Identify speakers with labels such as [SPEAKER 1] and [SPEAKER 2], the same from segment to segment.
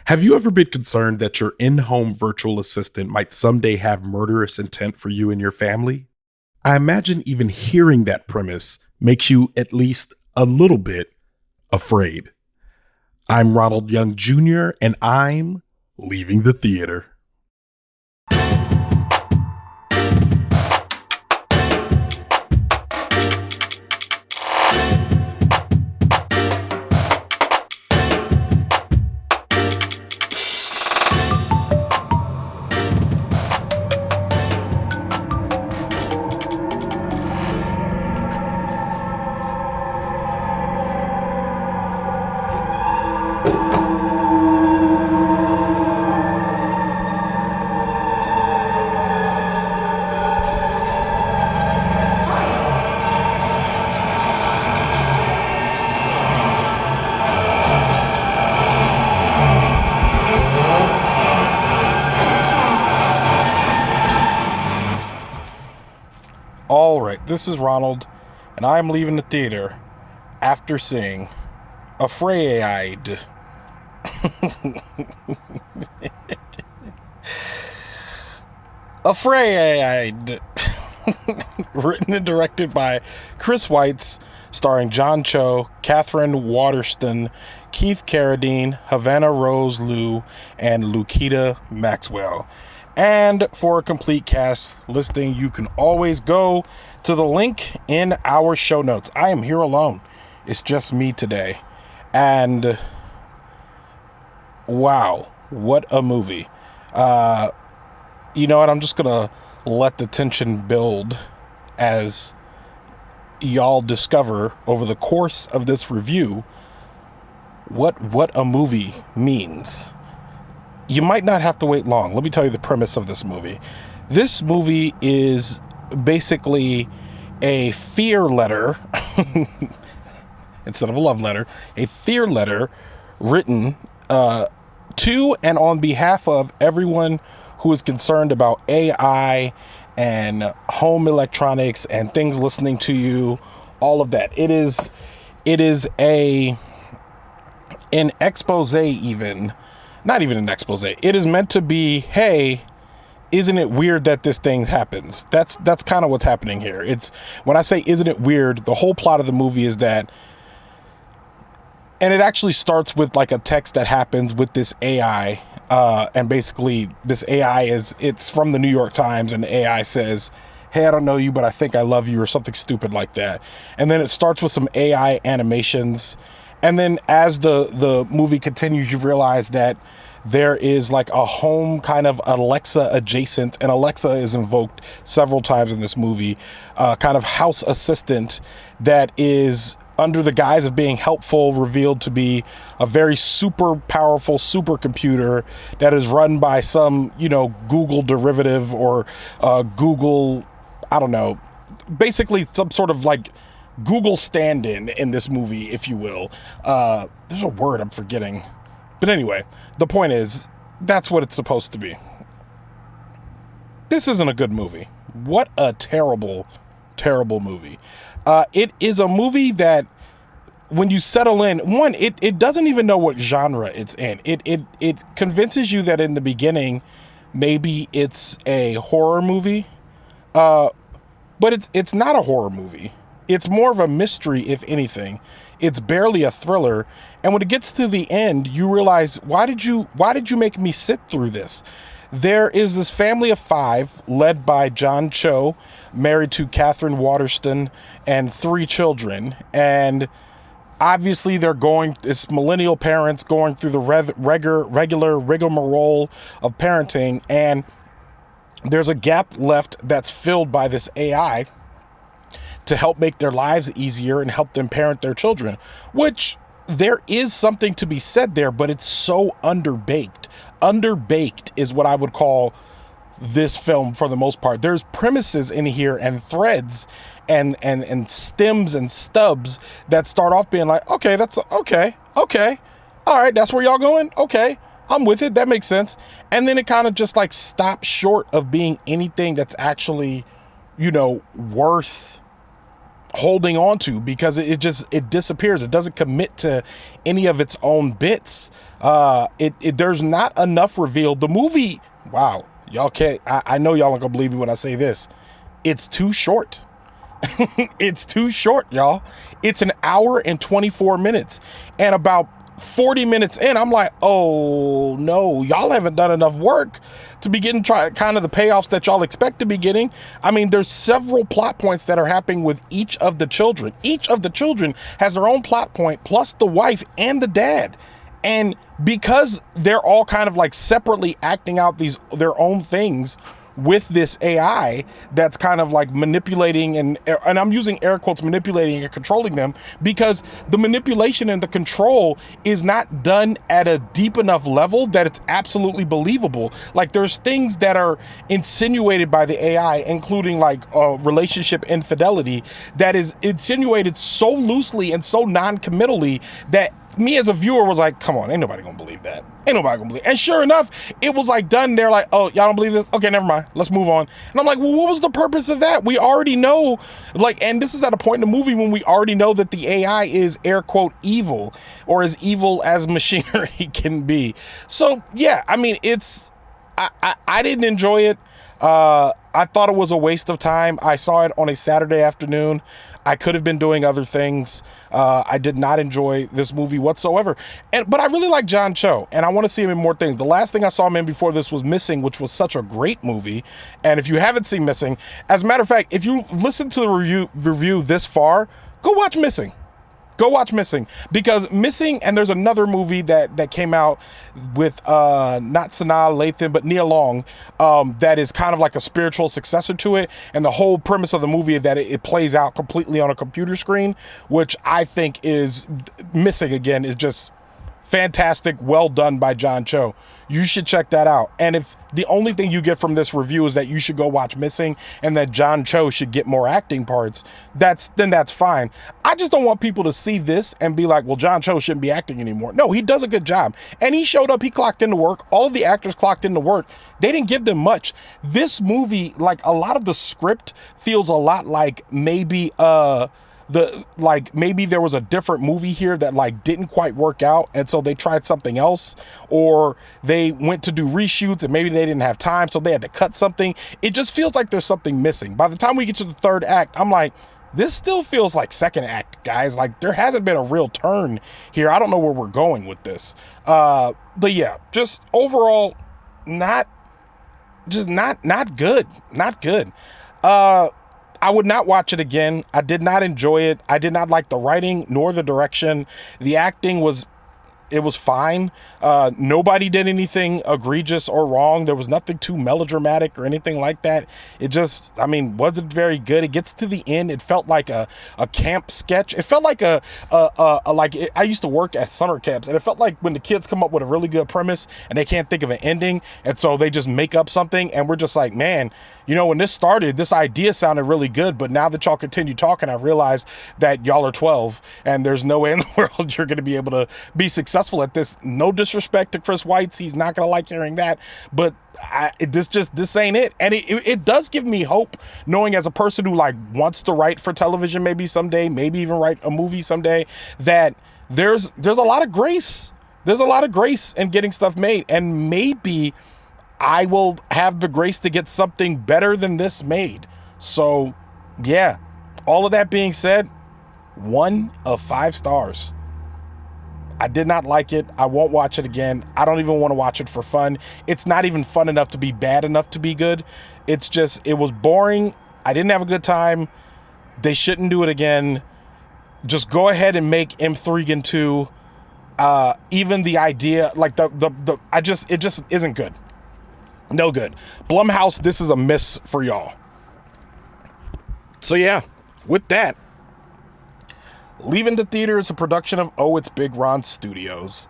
[SPEAKER 1] Have you ever been concerned that your in home virtual assistant might someday have murderous intent for you and your family? I imagine even hearing that premise makes you at least a little bit afraid. I'm Ronald Young Jr., and I'm leaving the theater.
[SPEAKER 2] All right, this is Ronald, and I'm leaving the theater after seeing afrAID. afrAID. Written and directed by Chris Weitz, starring John Cho, Katherine, Waterston, Keith Carradine, Havana Rose Liu, and Lukita Maxwell. And for a complete cast listing, you can always go to the link in our show notes. I am here alone. It's just me today. And wow, what a movie. You know what? I'm just going to let the tension build as y'all discover over the course of this review what a movie means. You might not have to wait long. Let me tell you the premise of this movie. This movie is basically a fear letter, instead of a love letter, a fear letter written to and on behalf of everyone who is concerned about AI and home electronics and things listening to you, all of that. It is an expose even. Not even an expose. It is meant to be, hey, isn't it weird that this thing happens? That's kind of what's happening here. It's when I say, isn't it weird? The whole plot of the movie is that, and it actually starts with like a text that happens with this AI. And basically this AI it's from the New York Times, and the AI says, hey, I don't know you, but I think I love you, or something stupid like that. And then it starts with some AI animations. And then as the movie continues, you realize that there is like a home kind of Alexa adjacent, and Alexa is invoked several times in this movie, kind of house assistant that is under the guise of being helpful, revealed to be a very super powerful supercomputer that is run by some, Google derivative or Google, I don't know, basically some sort of like Google stand-in in this movie, if you will. There's a word I'm forgetting. But anyway, the point is, that's what it's supposed to be. This isn't a good movie. What a terrible, terrible movie. It is a movie that, when you settle in, one, it doesn't even know what genre it's in. It convinces you that in the beginning, maybe it's a horror movie. But it's not a horror movie. It's more of a mystery, if anything. It's barely a thriller. And when it gets to the end, you realize, why did you make me sit through this? There is this family of 5 led by John Cho, married to Katherine Waterston, and 3 children. And obviously it's millennial parents going through the regular rigmarole of parenting. And there's a gap left that's filled by this AI to help make their lives easier and help them parent their children, which there is something to be said there, but it's so underbaked. Underbaked is what I would call this film for the most part. There's premises in here and threads and stems and stubs that start off being like, okay, that's okay. All right, that's where y'all going? Okay, I'm with it. That makes sense. And then it kind of just like stops short of being anything that's actually, worth holding on to, because it disappears. It doesn't commit to any of its own bits. There's not enough revealed. The movie, wow, y'all can't, I know y'all aren't gonna believe me when I say this. It's too short. It's too short, y'all. It's an hour and 24 minutes. And about 40 minutes in, I'm like, oh no, y'all haven't done enough work to be getting kind of the payoffs that y'all expect to be getting. I mean, there's several plot points that are happening with each of the children. Each of the children has their own plot point, plus the wife and the dad. And because they're all kind of like separately acting out their own things with this AI that's kind of like manipulating and I'm using air quotes, manipulating and controlling them, because the manipulation and the control is not done at a deep enough level that it's absolutely believable. Like, there's things that are insinuated by the AI, including like relationship infidelity, that is insinuated so loosely and so non-committally that me as a viewer was like, come on, ain't nobody gonna believe that. Ain't nobody gonna believe it. And sure enough, it was like done. They're like, oh, y'all don't believe this? Okay, never mind. Let's move on. And I'm like, well, what was the purpose of that? We already know, like, and this is at a point in the movie when we already know that the AI is air quote evil, or as evil as machinery can be. So yeah, I mean, I didn't enjoy it. I thought it was a waste of time. I saw it on a Saturday afternoon. I could have been doing other things. I did not enjoy this movie whatsoever. But I really like John Cho, and I want to see him in more things. The last thing I saw him in before this was Missing, which was such a great movie. And if you haven't seen Missing, as a matter of fact, if you listen to the review this far, go watch Missing. Go watch Missing, because Missing, and there's another movie that came out with not Sanaa Lathan, but Nia Long, that is kind of like a spiritual successor to it. And the whole premise of the movie is that it plays out completely on a computer screen, which I think is Missing again is just fantastic. Well done by John Cho. You should check that out. And if the only thing you get from this review is that you should go watch Missing and that John Cho should get more acting parts, then that's fine. I just don't want people to see this and be like, well, John Cho shouldn't be acting anymore. No, he does a good job. And he showed up, he clocked into work. All of the actors clocked into work. They didn't give them much. This movie, like, a lot of the script feels a lot like maybe maybe there was a different movie here that like didn't quite work out, and so they tried something else, or they went to do reshoots and maybe they didn't have time, so they had to cut something. It just feels like there's something missing. By the time we get to the third act, I'm like, this still feels like second act, guys. Like, there hasn't been a real turn here. I don't know where we're going with this. But yeah, just overall, not good. Not good. I would not watch it again. I did not enjoy it. I did not like the writing nor the direction. The acting was fine. Nobody did anything egregious or wrong. There was nothing too melodramatic or anything like that. It just, I mean, wasn't very good. It gets to the end. It felt like a camp sketch. It felt like I used to work at summer camps, and it felt like when the kids come up with a really good premise and they can't think of an ending, and so they just make up something, and we're just like, man, you know, when this started, this idea sounded really good, but now that y'all continue talking, I realized that y'all are 12 and there's no way in the world you're going to be able to be successful at this. No disrespect to Chris Weitz. He's not going to like hearing that, but this ain't it. And it does give me hope, knowing as a person who like wants to write for television, maybe someday, maybe even write a movie someday, that there's a lot of grace. There's a lot of grace in getting stuff made, and maybe I will have the grace to get something better than this made. So yeah, all of that being said, 1 of 5 stars. I did not like it. I won't watch it again. I don't even want to watch it for fun. It's not even fun enough to be bad enough to be good. It's just, it was boring. I didn't have a good time. They shouldn't do it again. Just go ahead and make M3 2. Even the idea, like it just isn't good. No good. Blumhouse, this is a miss for y'all. So yeah, with that, Leaving the Theater is a production of Oh It's Big Ron Studios.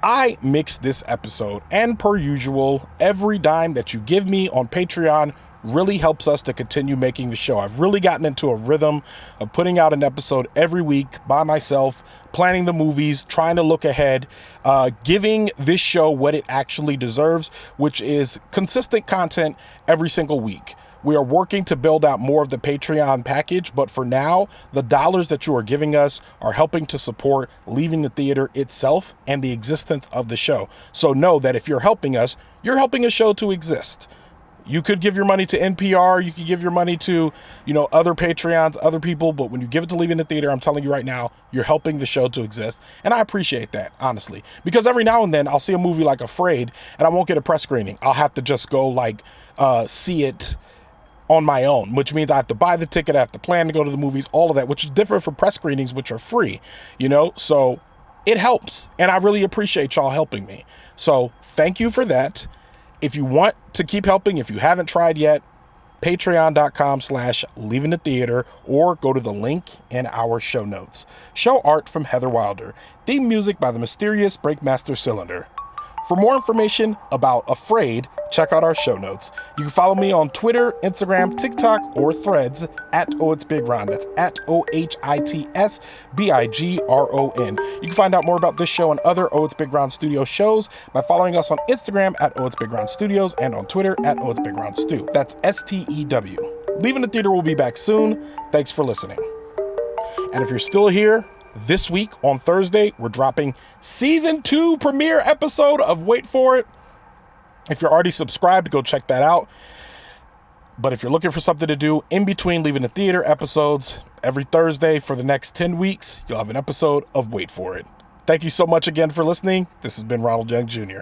[SPEAKER 2] I mixed this episode, and per usual, every dime that you give me on Patreon really helps us to continue making the show. I've really gotten into a rhythm of putting out an episode every week by myself, planning the movies, trying to look ahead, giving this show what it actually deserves, which is consistent content every single week. We are working to build out more of the Patreon package, but for now, the dollars that you are giving us are helping to support Leaving the Theater itself and the existence of the show. So know that if you're helping us, you're helping a show to exist. You could give your money to NPR, you could give your money to, other Patreons, other people, but when you give it to Leaving the Theater, I'm telling you right now, you're helping the show to exist. And I appreciate that, honestly, because every now and then I'll see a movie like afrAId and I won't get a press screening. I'll have to just go see it on my own, which means I have to buy the ticket, I have to plan to go to the movies, all of that, which is different from press screenings, which are free, so it helps. And I really appreciate y'all helping me. So thank you for that. If you want to keep helping, if you haven't tried yet, patreon.com/Leaving the Theater, or go to the link in our show notes. Show art from Heather Wilder. Theme music by the mysterious Breakmaster Cylinder. For more information about afrAID, check out our show notes. You can follow me on Twitter, Instagram, TikTok, or Threads at @OItsBigRon. That's at OHITSBIGRON. You can find out more about this show and other Oh It's Big Ron Studio shows by following us on Instagram at Oh It's Big Ron Studios and on Twitter at Oh It's Big Ron Stu. That's STEW. Leaving the Theater will be back soon. Thanks for listening. And if you're still here, this week on Thursday, we're dropping season 2 premiere episode of Wait For It. If you're already subscribed, go check that out. But if you're looking for something to do in between Leaving the Theater episodes, every Thursday for the next 10 weeks, you'll have an episode of Wait For It. Thank you so much again for listening. This has been Ronald Young Jr.